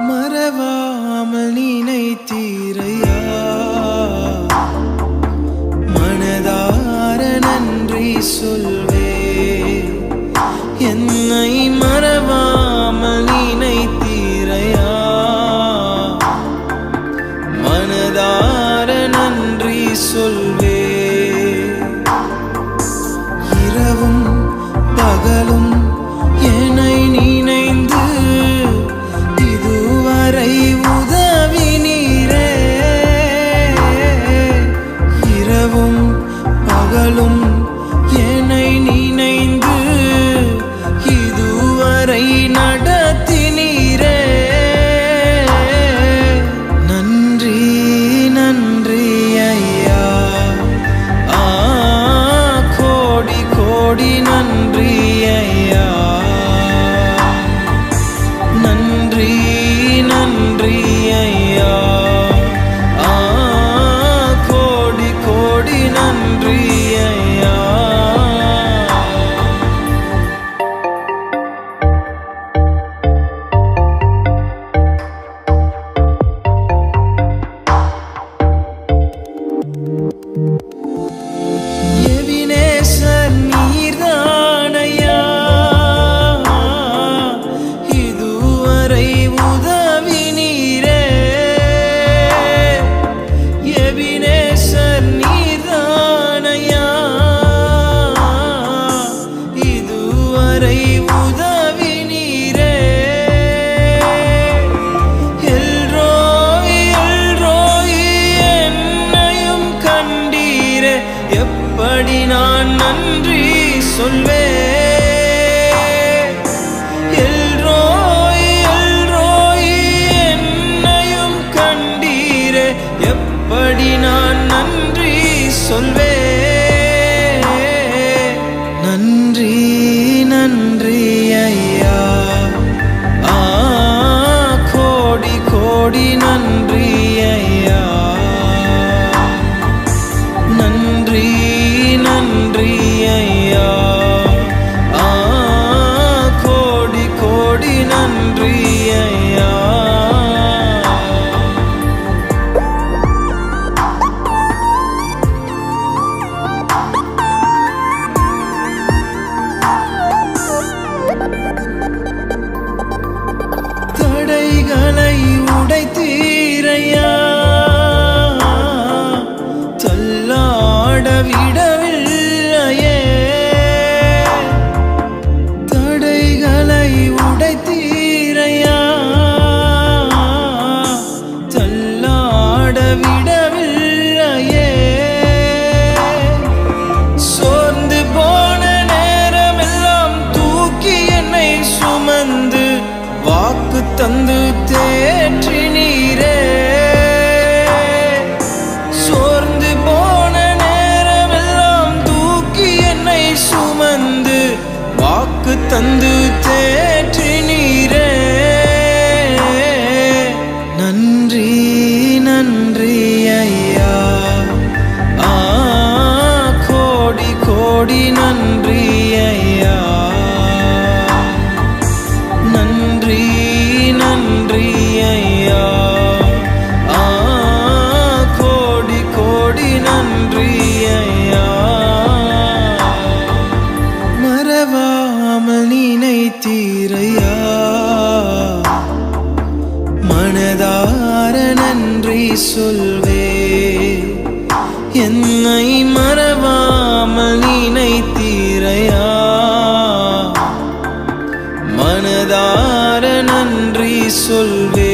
மறவாமல் நினைத்தீரையா, மனதார நன்றி சொல்வே. என்னை மறவாமல் நினைத்தீரையா, மனதார நன்றி சொல்வே. இரவும் பகலும் என்னை நினைந்து இதுவரை உதவினீரே. இரவும் பகலும் என்னை நினைந்து இதுவரை நடத்தினீரே. நன்றி நன்றி ஐயா, கோடி கோடி நன்றி ஐயா. நன்றி நன்றி ஐயா, கோடி கோடி நன்றி ஐயா. எபினேசர் நீர்தானையா, இதுவரை உதவினீரே. எபினேசர் நீர்தானையா, இதுவரை உதவினீரே. எல்ரோய் எல்ரோய் என்னையும் கண்டீரே. எப்படி நான் நன்றி சொல்வேன்? எல்ரோய் எல்ரோய் என்னையும் கண்டீரே. எப்படி நான் நன்றி சொல்வேன்? நன்றி நன்றி ஐயா, கோடி கோடி நன்றி ஐயா. நன்றி நன்றி ஐயா, கோடி கோடி நன்றி ஐயா. தடைகளை உடைத்தீரையா, தள்ளாட விடவில்லையே. தடைகளை உடைத்தீரையா, தள்ளாட விடவில்லையே. சோர்ந்து போன நேரமெல்லாம் தூக்கி என்னை சுமந்து வாக்கு தந்து தேற்றினீரே. சோர்ந்து போன நேரமெல்லாம் தூக்கி என்னை சுமந்து வாக்கு தந்து தேற்றினீரே. நன்றி நன்றி ஐயா, கோடி கோடி நன்றி ஐயா. நன்றி நன்றி ஐயா, கோடி கோடி நன்றி ஐயா. மறவாமல் நினைத்தீரையா, மனதார நன்றி சொல்வே. என்னை மறவாமல் நினைத்தீரையா, மனதார நன்றி சொல்வே.